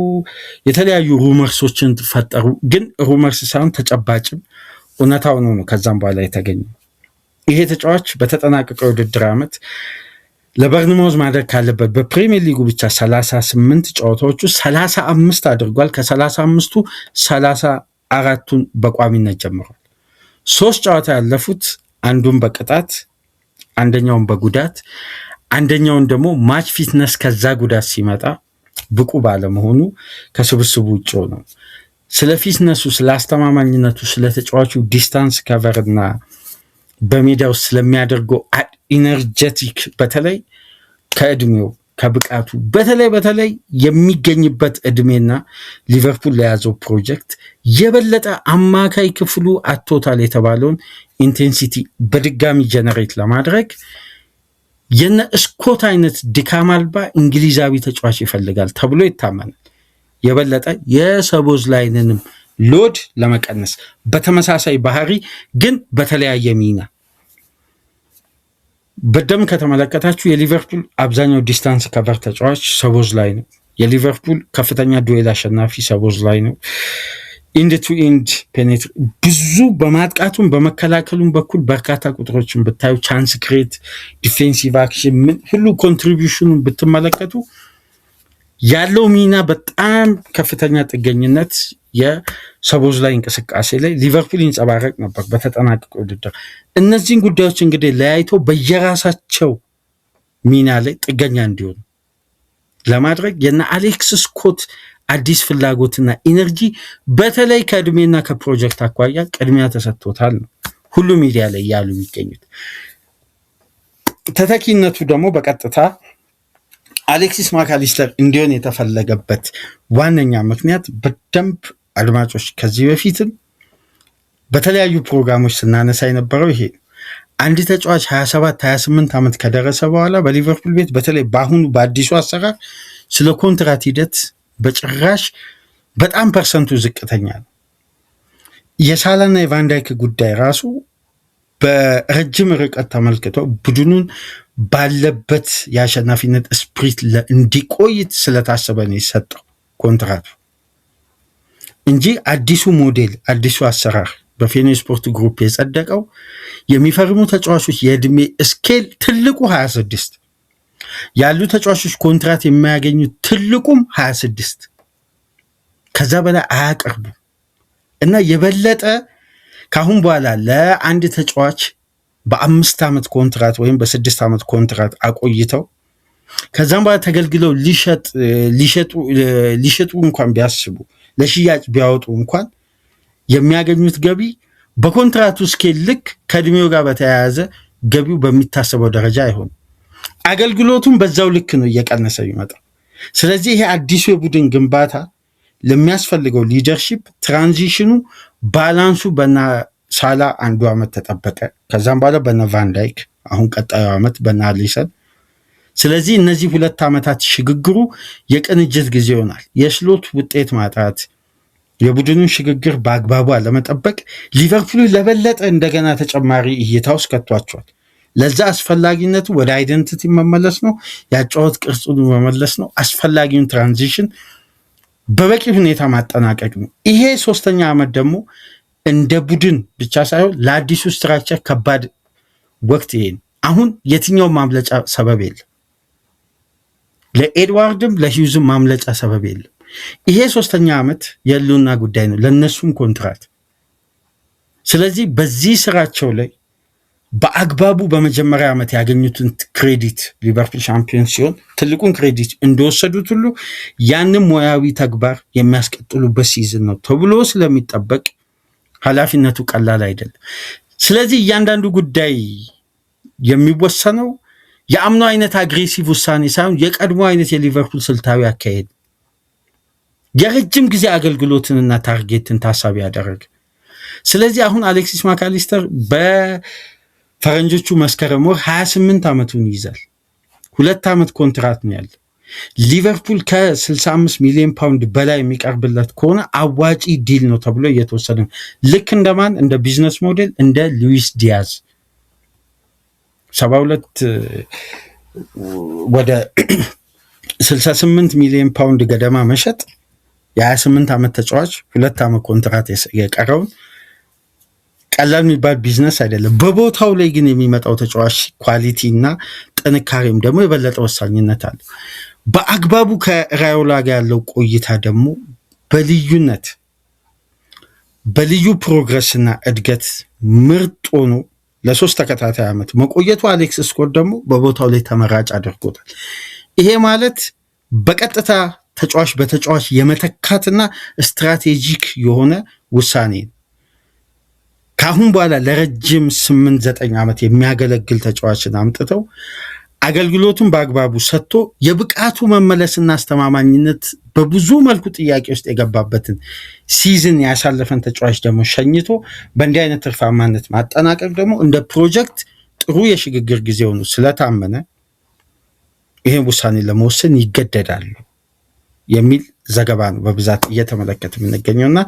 የተለያዩ ሩመርሶችን ፈጠሩ። ግን ሩመርስ ሳይሆን ተጨባጭም እውነታው ነው ከዛም በኋላ የተገኘ። ይሄ ተጫዋች በተጠናቀቀው የውድድር ዓመት ለበርንማውዝ ማድረግ ካለበት በፕሪሚየር ሊጉ ብቻ 38 ጨዋታዎቹ 35 አድርጓል። ከ35ቱ 34ቱን በቋሚነት ጀምሯል። 3 ጨዋታ ያለፉት አንዱን በቅጣት አንደኛውን በጉዳት አንደኛውን ደግሞ ማች ፊትነስ ከዛ ጉዳት ሲመጣ ብቁ ባለመሆኑ ከስብስቡ ውጭ ነው። ስለ ፊትነሱ፣ ስለ አስተማማኝነቱ፣ ስለ ተጫዋቹ ዲስታንስ ከቨርና በሜዳ ውስጥ ስለሚያደርገው ኢነርጀቲክ በተለይ ከእድሜው ከብቃቱ በተለይ የሚገኝበት እድሜና ሊቨርፑል ለያዘው ፕሮጀክት የበለጠ አማካይ ክፍሉ አቶታል የተባለውን ኢንቴንሲቲ በድጋሚ ጀነሬት ለማድረግ የነ ስኮት አይነት ድካም አልባ እንግሊዛዊ ተጫዋች ይፈልጋል ተብሎ ይታመናል። የበለጠ የሰቦዝ ላይንንም ሎድ ለመቀነስ በተመሳሳይ ባህሪ ግን በተለያየ ሚና በደም ከተመለከታችሁ የሊቨርፑል አብዛኛው ዲስታንስ ከቨር ተጫዋች ሰቦዝ ላይ ነው። የሊቨርፑል ከፍተኛ ዱዌል አሸናፊ ሰቦዝ ላይ ነው። ኢንድ ቱ ኢንድ ፔኔትር ብዙ በማጥቃቱም በመከላከሉም በኩል በርካታ ቁጥሮችን ብታዩ ቻንስ ክሬት፣ ዲፌንሲቭ አክሽን ሁሉ ኮንትሪቢዩሽኑን ብትመለከቱ ያለው ሚና በጣም ከፍተኛ ጥገኝነት የሰቦዝ ላይ እንቅስቃሴ ላይ ሊቨርፑል ይንጸባረቅ ነበር በተጠናቀቀ ውድድር። እነዚህን ጉዳዮች እንግዲህ ለያይቶ በየራሳቸው ሚና ላይ ጥገኛ እንዲሆኑ ለማድረግ የነ አሌክስ ስኮት አዲስ ፍላጎትና ኢነርጂ በተለይ ከእድሜና ከፕሮጀክት አኳያ ቅድሚያ ተሰጥቶታል ነው ሁሉ ሚዲያ ላይ ያሉ የሚገኙት። ተተኪነቱ ደግሞ በቀጥታ አሌክሲስ ማካሊስተር እንዲሆን የተፈለገበት ዋነኛ ምክንያት በደንብ አድማጮች ከዚህ በፊትም በተለያዩ ፕሮግራሞች ስናነሳ የነበረው ይሄ አንድ ተጫዋች 27-28 ዓመት ከደረሰ በኋላ በሊቨርፑል ቤት በተለይ በአሁኑ በአዲሱ አሰራር ስለ ኮንትራት ሂደት በጭራሽ በጣም ፐርሰንቱ ዝቅተኛ ነው። የሳላና የቫንዳይክ ጉዳይ ራሱ በረጅም ርቀት ተመልክተው ቡድኑን ባለበት የአሸናፊነት ስፕሪት እንዲቆይ ስለታሰበ ነው የሰጠው ኮንትራቱ እንጂ አዲሱ ሞዴል አዲሱ አሰራር በፌኖ ስፖርት ግሩፕ የጸደቀው የሚፈርሙ ተጫዋቾች የእድሜ ስኬል ትልቁ 26 ያሉ ተጫዋቾች ኮንትራት የሚያገኙት ትልቁም 26 ከዛ በላይ አያቀርቡ እና የበለጠ ካሁን በኋላ ለአንድ ተጫዋች በ5 ዓመት ኮንትራት ወይም በ6 ዓመት ኮንትራት አቆይተው ከዛም በኋላ ተገልግለው ሊሸጡ እንኳን ቢያስቡ ለሽያጭ ቢያወጡ እንኳን የሚያገኙት ገቢ በኮንትራቱ ስኬል ልክ ከእድሜው ጋር በተያያዘ ገቢው በሚታሰበው ደረጃ አይሆንም። አገልግሎቱም በዛው ልክ ነው እየቀነሰ ይመጣል። ስለዚህ ይሄ አዲሱ የቡድን ግንባታ ለሚያስፈልገው ሊደርሺፕ ትራንዚሽኑ ባላንሱ በና ሳላ አንዱ ዓመት ተጠበቀ። ከዛም በኋላ በነ ቫንዳይክ አሁን ቀጣዩ ዓመት በነ አሊሰን። ስለዚህ እነዚህ 2 ዓመታት ሽግግሩ የቅንጅት ጊዜ ይሆናል። የስሎት ውጤት ማጣት የቡድኑን ሽግግር በአግባቡ አለመጠበቅ ሊቨርፑል ለበለጠ እንደገና ተጨማሪ እይታ ውስጥ ከቷቸዋል። ለዛ አስፈላጊነቱ ወደ አይደንቲቲ መመለስ ነው፣ ያጫወት ቅርጹን መመለስ ነው፣ አስፈላጊውን ትራንዚሽን በበቂ ሁኔታ ማጠናቀቅ ነው። ይሄ 3ኛ ዓመት ደግሞ እንደ ቡድን ብቻ ሳይሆን ለአዲሱ ስትራክቸር ከባድ ወቅት ይሄ ነው። አሁን የትኛው ማምለጫ ሰበብ የለም። ለኤድዋርድም ለሂውዝም ማምለጫ ሰበብ የለም። ይሄ 3ኛ ዓመት የህልውና ጉዳይ ነው ለነሱም ኮንትራት። ስለዚህ በዚህ ስራቸው ላይ በአግባቡ በመጀመሪያ ዓመት ያገኙትን ክሬዲት ሊቨርፑል ሻምፒዮን ሲሆን ትልቁን ክሬዲት እንደወሰዱት ሁሉ ያንም ሙያዊ ተግባር የሚያስቀጥሉበት ሲዝን ነው ተብሎ ስለሚጠበቅ ኃላፊነቱ ቀላል አይደለም። ስለዚህ እያንዳንዱ ጉዳይ የሚወሰነው የአምኖ አይነት አግሬሲቭ ውሳኔ ሳይሆን የቀድሞ አይነት የሊቨርፑል ስልታዊ አካሄድ የረጅም ጊዜ አገልግሎትንና ታርጌትን ታሳቢ ያደረገ። ስለዚህ አሁን አሌክሲስ ማካሊስተር በፈረንጆቹ መስከረም ወር 28 ዓመቱን ይይዛል። 2 ዓመት ኮንትራት ነው ያለው። ሊቨርፑል ከ65 ሚሊዮን ፓውንድ በላይ የሚቀርብለት ከሆነ አዋጪ ዲል ነው ተብሎ እየተወሰደ ነው። ልክ እንደማን እንደ ቢዝነስ ሞዴል እንደ ሉዊስ ዲያዝ 72 ወደ 68 ሚሊዮን ፓውንድ ገደማ መሸጥ የ28 ዓመት ተጫዋች 2 ዓመት ኮንትራት የቀረውን ቀላል የሚባል ቢዝነስ አይደለም። በቦታው ላይ ግን የሚመጣው ተጫዋች ኳሊቲ እና ጥንካሬም ደግሞ የበለጠ ወሳኝነት አለው። በአግባቡ ከራዮላ ጋር ያለው ቆይታ ደግሞ በልዩነት በልዩ ፕሮግረስና እድገት ምርጥ ሆኖ ለ3 ተከታታይ ዓመት መቆየቱ አሌክስ ስኮት ደግሞ በቦታው ላይ ተመራጭ አድርጎታል። ይሄ ማለት በቀጥታ ተጫዋች በተጫዋች የመተካትና ስትራቴጂክ የሆነ ውሳኔ ነው። ካሁን በኋላ ለረጅም 8-9 ዓመት የሚያገለግል ተጫዋችን አምጥተው አገልግሎቱን በአግባቡ ሰጥቶ የብቃቱ መመለስና አስተማማኝነት በብዙ መልኩ ጥያቄ ውስጥ የገባበትን ሲዝን ያሳለፈን ተጫዋች ደግሞ ሸኝቶ በእንዲህ አይነት ትርፋማነት ማጠናቀቅ ደግሞ እንደ ፕሮጀክት ጥሩ የሽግግር ጊዜ ሆኖ ስለታመነ ይህን ውሳኔ ለመወሰን ይገደዳሉ የሚል ዘገባ ነው በብዛት እየተመለከተ የምንገኘውና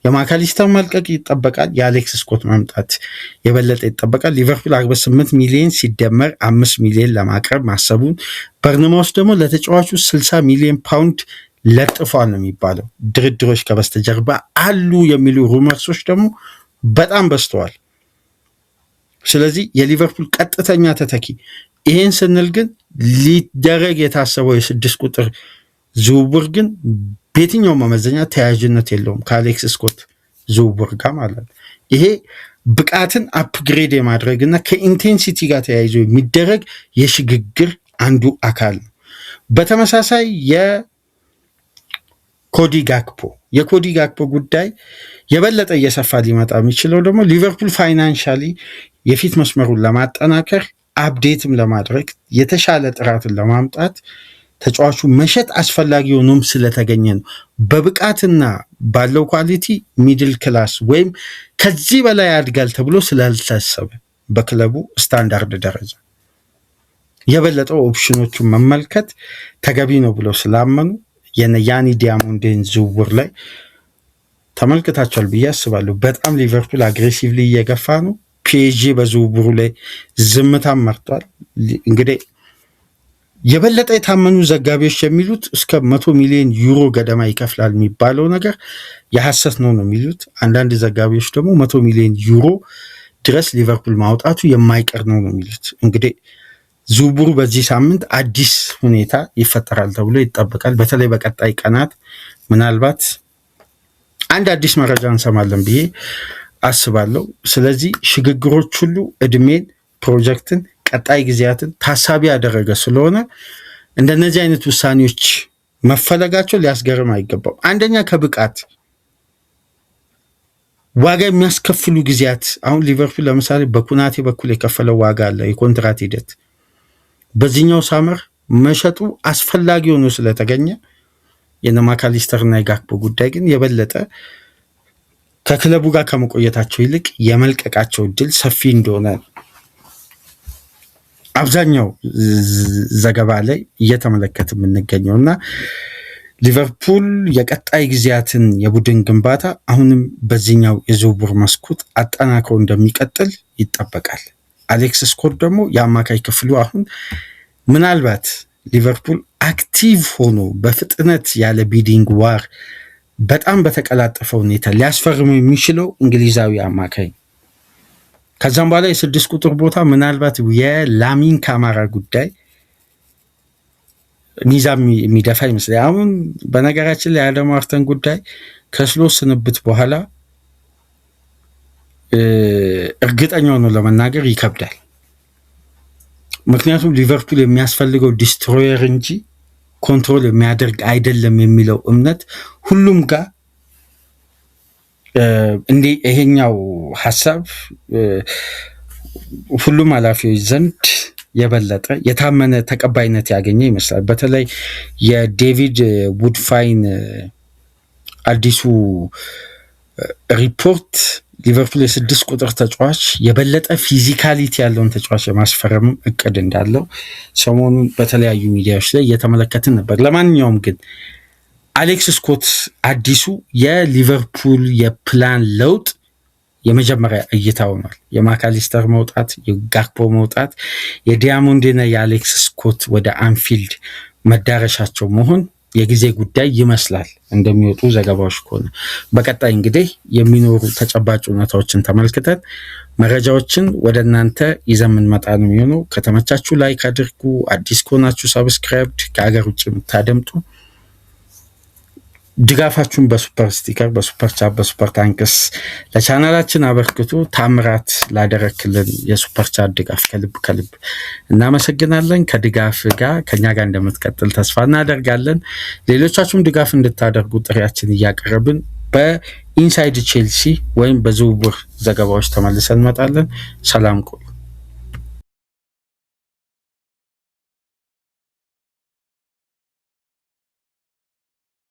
የማካሊስተር መልቀቅ ይጠበቃል። የአሌክስ ስኮት መምጣት የበለጠ ይጠበቃል። ሊቨርፑል 48 ሚሊዮን ሲደመር 5 ሚሊዮን ለማቅረብ ማሰቡን፣ በርንማውስ ደግሞ ለተጫዋቹ 60 ሚሊዮን ፓውንድ ለጥፏል ነው የሚባለው። ድርድሮች ከበስተጀርባ አሉ የሚሉ ሩመርሶች ደግሞ በጣም በዝተዋል። ስለዚህ የሊቨርፑል ቀጥተኛ ተተኪ ይሄን ስንል ግን ሊደረግ የታሰበው የ6 ቁጥር ዝውውር ግን በየትኛው መመዘኛ ተያያዥነት የለውም ከአሌክስ ስኮት ዝውውር ጋር ማለት ነው። ይሄ ብቃትን አፕግሬድ የማድረግና ከኢንቴንሲቲ ጋር ተያይዞ የሚደረግ የሽግግር አንዱ አካል ነው። በተመሳሳይ የኮዲ ጋክፖ ጉዳይ የበለጠ እየሰፋ ሊመጣ የሚችለው ደግሞ ሊቨርፑል ፋይናንሻሊ የፊት መስመሩን ለማጠናከር አፕዴትም ለማድረግ የተሻለ ጥራትን ለማምጣት ተጫዋቹ መሸጥ አስፈላጊ ሆኖም ስለተገኘ ነው። በብቃትና ባለው ኳሊቲ ሚድል ክላስ ወይም ከዚህ በላይ ያድጋል ተብሎ ስላልታሰበ በክለቡ ስታንዳርድ ደረጃ የበለጠው ኦፕሽኖቹን መመልከት ተገቢ ነው ብለው ስላመኑ የያኒ ዲያሞንዴን ዝውውር ላይ ተመልክታችኋል ብዬ አስባለሁ። በጣም ሊቨርፑል አግሬሲቭሊ እየገፋ ነው። ፒኤስጂ በዝውውሩ ላይ ዝምታን መርጧል። እንግዲህ የበለጠ የታመኑ ዘጋቢዎች የሚሉት እስከ 100 ሚሊዮን ዩሮ ገደማ ይከፍላል የሚባለው ነገር የሐሰት ነው የሚሉት። አንዳንድ ዘጋቢዎች ደግሞ 100 ሚሊዮን ዩሮ ድረስ ሊቨርፑል ማውጣቱ የማይቀር ነው የሚሉት። እንግዲህ ዝውውሩ በዚህ ሳምንት አዲስ ሁኔታ ይፈጠራል ተብሎ ይጠበቃል። በተለይ በቀጣይ ቀናት ምናልባት አንድ አዲስ መረጃ እንሰማለን ብዬ አስባለሁ። ስለዚህ ሽግግሮች ሁሉ እድሜን፣ ፕሮጀክትን፣ ቀጣይ ጊዜያትን ታሳቢ ያደረገ ስለሆነ እንደነዚህ አይነት ውሳኔዎች መፈለጋቸው ሊያስገርም አይገባው። አንደኛ ከብቃት ዋጋ የሚያስከፍሉ ጊዜያት አሁን ሊቨርፑል ለምሳሌ በኩናቴ በኩል የከፈለው ዋጋ አለ፣ የኮንትራት ሂደት በዚህኛው ሳመር መሸጡ አስፈላጊ ሆኖ ስለተገኘ የነ ማካሊስተርና የጋክፖ ጉዳይ ግን የበለጠ ከክለቡ ጋር ከመቆየታቸው ይልቅ የመልቀቃቸው እድል ሰፊ እንደሆነ አብዛኛው ዘገባ ላይ እየተመለከት የምንገኘው እና ሊቨርፑል የቀጣይ ጊዜያትን የቡድን ግንባታ አሁንም በዚህኛው የዝውውር መስኮት አጠናክሮ እንደሚቀጥል ይጠበቃል። አሌክስ ስኮት ደግሞ የአማካይ ክፍሉ አሁን ምናልባት ሊቨርፑል አክቲቭ ሆኖ በፍጥነት ያለ ቢዲንግ ዋር በጣም በተቀላጠፈ ሁኔታ ሊያስፈርሙ የሚችለው እንግሊዛዊ አማካይ። ከዛም በኋላ የ6 ቁጥር ቦታ ምናልባት የላሚን ካማራ ጉዳይ ሚዛን የሚደፋ ይመስላል። አሁን በነገራችን ላይ አደም ዋርተን ጉዳይ ከስሎ ስንብት በኋላ እርግጠኛ ሆኖ ለመናገር ይከብዳል። ምክንያቱም ሊቨርፑል የሚያስፈልገው ዲስትሮየር እንጂ ኮንትሮል የሚያደርግ አይደለም የሚለው እምነት ሁሉም ጋር እንዴ ይሄኛው ሐሳብ ሁሉም ኃላፊዎች ዘንድ የበለጠ የታመነ ተቀባይነት ያገኘ ይመስላል። በተለይ የዴቪድ ውድፋይን አዲሱ ሪፖርት ሊቨርፑል የ6 ቁጥር ተጫዋች የበለጠ ፊዚካሊቲ ያለውን ተጫዋች የማስፈረም እቅድ እንዳለው ሰሞኑን በተለያዩ ሚዲያዎች ላይ እየተመለከትን ነበር። ለማንኛውም ግን አሌክስ ስኮት አዲሱ የሊቨርፑል የፕላን ለውጥ የመጀመሪያ እይታ ሆኗል። የማካሊስተር መውጣት፣ የጋክፖ መውጣት፣ የዲያሞንዴና የአሌክስ ስኮት ወደ አንፊልድ መዳረሻቸው መሆን የጊዜ ጉዳይ ይመስላል እንደሚወጡ ዘገባዎች ከሆነ። በቀጣይ እንግዲህ የሚኖሩ ተጨባጭ እውነታዎችን ተመልክተን መረጃዎችን ወደ እናንተ ይዘን የምንመጣ ነው የሚሆነው። ከተመቻችሁ ላይክ አድርጉ። አዲስ ከሆናችሁ ሰብስክራይብ፣ ከሀገር ውጭ የምታደምጡ ድጋፋችሁን በሱፐር ስቲከር፣ በሱፐር ቻት፣ በሱፐር ታንክስ ለቻናላችን አበርክቱ። ታምራት ላደረክልን የሱፐር ቻት ድጋፍ ከልብ እናመሰግናለን። ከድጋፍ ጋር ከኛ ጋር እንደምትቀጥል ተስፋ እናደርጋለን። ሌሎቻችሁም ድጋፍ እንድታደርጉ ጥሪያችን እያቀረብን በኢንሳይድ ቼልሲ ወይም በዝውውር ዘገባዎች ተመልሰን እንመጣለን። ሰላም ቆዩ።